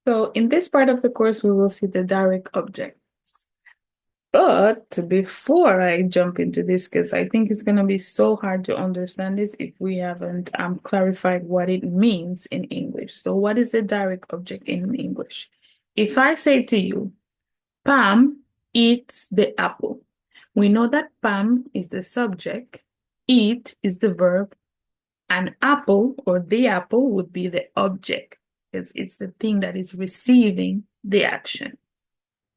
So in this part of the course, we will see the direct objects. But before I jump into this, because I think it's going to be so hard to understand this if we haven't clarified what it means in English. So what is the direct object in English? If I say to you, Pam eats the apple, we know that Pam is the subject, eat is the verb, and apple or the apple would be the object. It's the thing that is receiving the action.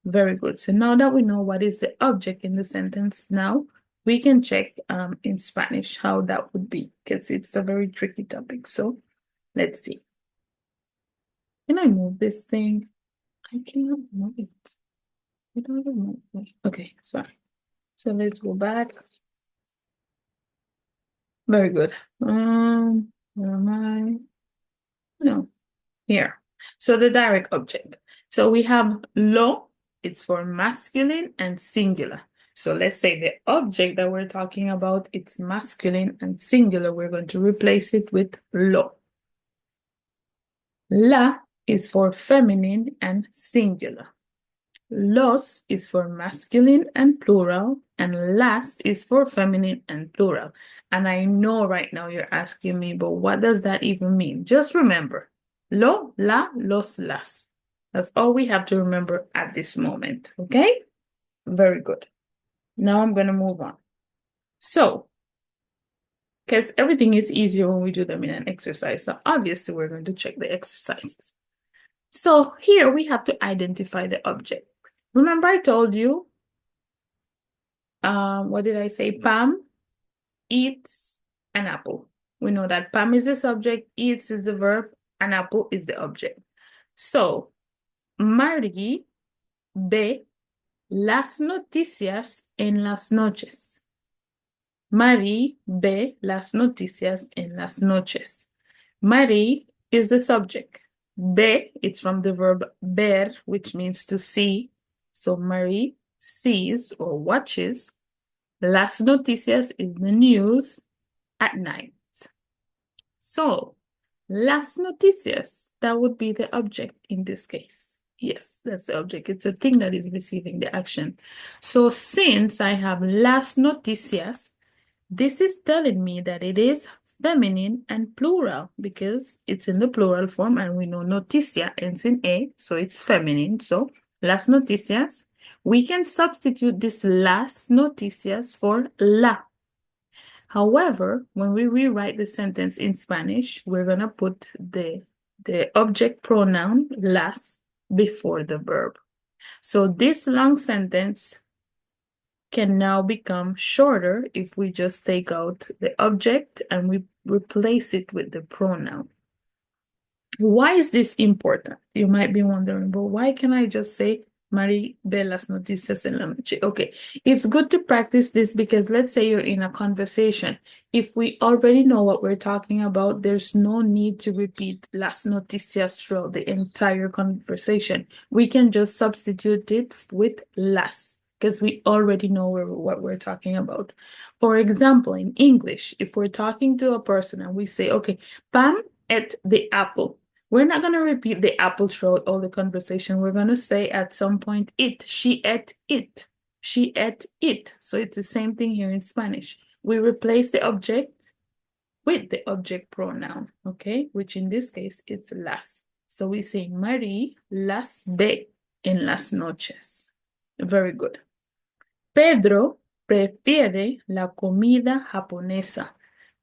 Very good. So now that we know what is the object in the sentence, now we can check in Spanish how that would be because it's a very tricky topic. So let's see. Can I move this thing? I cannot move it. I don't move it. Okay, sorry. So let's go back. Very good. Where am I? No, here. So the direct object. So we have lo, it's for masculine and singular. So let's say the object that we're talking about, it's masculine and singular. We're going to replace it with lo. La is for feminine and singular. Los is for masculine and plural, and las is for feminine and plural. And I know right now you're asking me, but what does that even mean? Just remember, lo, la, los, las. That's all we have to remember at this moment, okay? Very good. Now I'm going to move on. So, because everything is easier when we do them in an exercise, so obviously we're going to check the exercises. So here we have to identify the object. Remember I told you, what did I say? Pam eats an apple. We know that Pam is the subject, eats is the verb, and apple is the object. So, Marie ve las noticias en las noches. Marie ve las noticias en las noches. Marie is the subject. Ve, it's from the verb ver, which means to see. So Marie sees or watches. Las noticias is the news at night. So, las noticias, that would be the object in this case. Yes, that's the object. It's a thing that is receiving the action. So, since I have las noticias, this is telling me that it is feminine and plural because it's in the plural form and we know noticia ends in A, so it's feminine. So, las noticias. We can substitute this las noticias for la. However, when we rewrite the sentence in Spanish, we're going to put the object pronoun las before the verb. So this long sentence can now become shorter if we just take out the object and we replace it with the pronoun. Why is this important? You might be wondering, but why can I just say Mari ve las noticias en la noche? Okay, it's good to practice this because let's say you're in a conversation. If we already know what we're talking about, there's no need to repeat las noticias throughout the entire conversation. We can just substitute it with las because we already know what we're talking about. For example, in English, if we're talking to a person and we say, okay, Pam ate the apple. We're not going to repeat the apple throughout all the conversation. We're going to say at some point it. She ate it. She ate it. So it's the same thing here in Spanish. We replace the object with the object pronoun, okay? Which in this case, it's las. So we say, Marie las ve en las noches. Very good. Pedro prefiere la comida japonesa.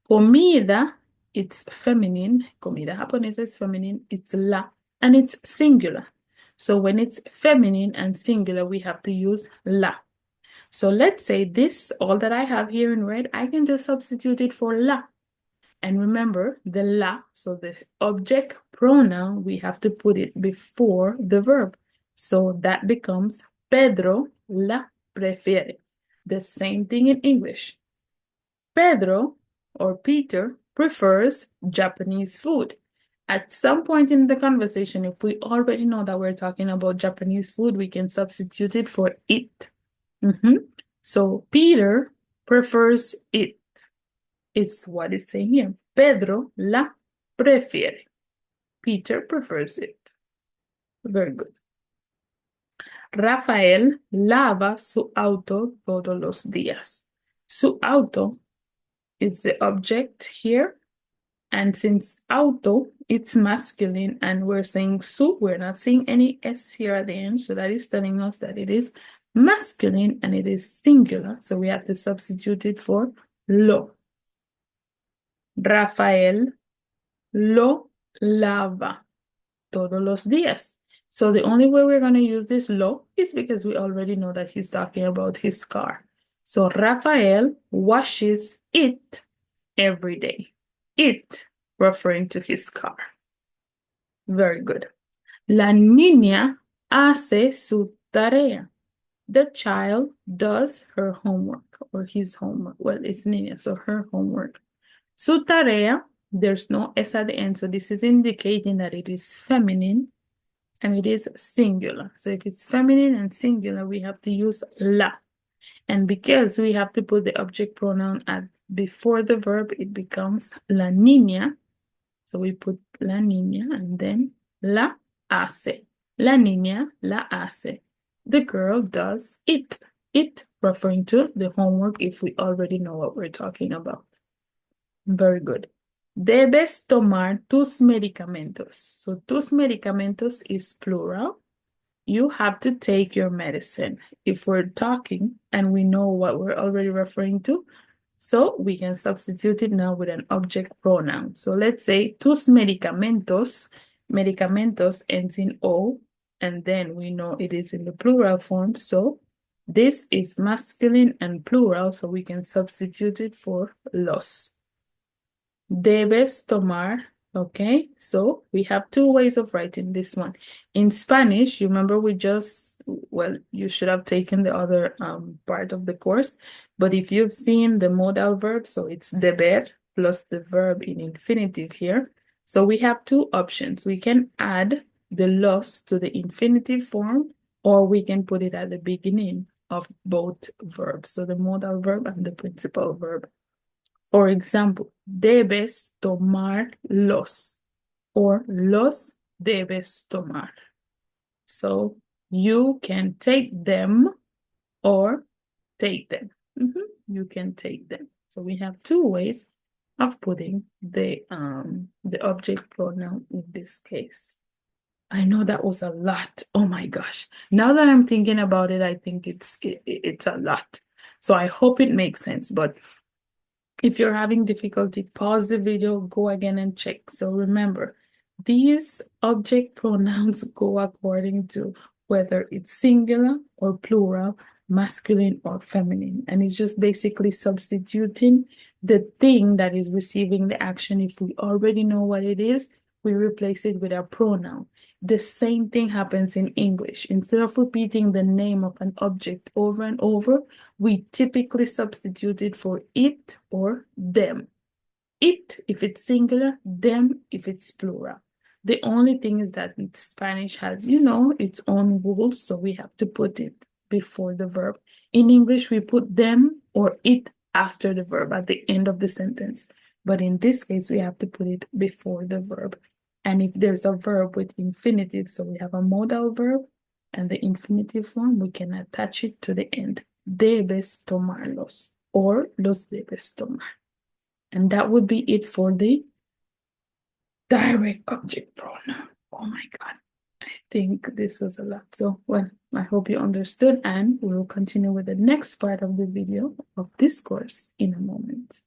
Comida, it's feminine. Comida japonesa is feminine. It's la, and it's singular. So when it's feminine and singular, we have to use la. So let's say this, all that I have here in red, I can just substitute it for la. And remember the la, so the object pronoun, we have to put it before the verb. So that becomes Pedro la prefiere. The same thing in English. Pedro or Peter prefers Japanese food. At some point in the conversation, if we already know that we're talking about Japanese food, we can substitute it for it. So Peter prefers it. It's what it's saying here. Pedro la prefiere. Peter prefers it. Very good. Rafael lava su auto todos los días. Su auto is the object here. And since auto, it's masculine and we're saying su, we're not saying any S here at the end. So that is telling us that it is masculine and it is singular. So we have to substitute it for lo. Rafael lo lava todos los días. So the only way we're going to use this lo is because we already know that he's talking about his car. So Rafael washes it every day. It referring to his car. Very good. La niña hace su tarea. The child does her homework or his homework. Well, it's niña, so her homework. Su tarea, there's no S at the end, so this is indicating that it is feminine and it is singular. So if it's feminine and singular, we have to use la. And because we have to put the object pronoun at before the verb, it becomes la niña. So we put la niña and then la hace. La niña la hace. The girl does it. It referring to the homework if we already know what we're talking about. Very good. Debes tomar tus medicamentos. So tus medicamentos is plural. You have to take your medicine. If we're talking and we know what we're already referring to, so we can substitute it now with an object pronoun. So let's say tus medicamentos. Medicamentos ends in O, and then we know it is in the plural form. So this is masculine and plural, so we can substitute it for los. Debes tomar. Okay, so we have two ways of writing this one. In Spanish, you remember well, you should have taken the other part of the course, but if you've seen the modal verb, so it's deber plus the verb in infinitive here. So we have two options. We can add the los to the infinitive form, or we can put it at the beginning of both verbs, so the modal verb and the principal verb. For example, debes tomar los, or los debes tomar. So you can take them or take them. You can take them. So we have two ways of putting the object pronoun in this case. I know that was a lot. Oh my gosh. Now that I'm thinking about it, I think it's a lot. So I hope it makes sense. But if you're having difficulty, pause the video, go again and check. So remember, these object pronouns go according to whether it's singular or plural, masculine or feminine. And it's just basically substituting the thing that is receiving the action. If we already know what it is, we replace it with a pronoun. The same thing happens in English. Instead of repeating the name of an object over and over, we typically substitute it for it or them. It if it's singular, them if it's plural. The only thing is that Spanish has, its own rules, so we have to put it before the verb. In English, we put them or it after the verb at the end of the sentence. But in this case, we have to put it before the verb. And if there's a verb with infinitive, so we have a modal verb and the infinitive form, we can attach it to the end. Debes tomarlos or los debes tomar. And that would be it for the direct object pronoun. Oh my God. I think this was a lot. So, well, I hope you understood, and we will continue with the next part of the video of this course in a moment.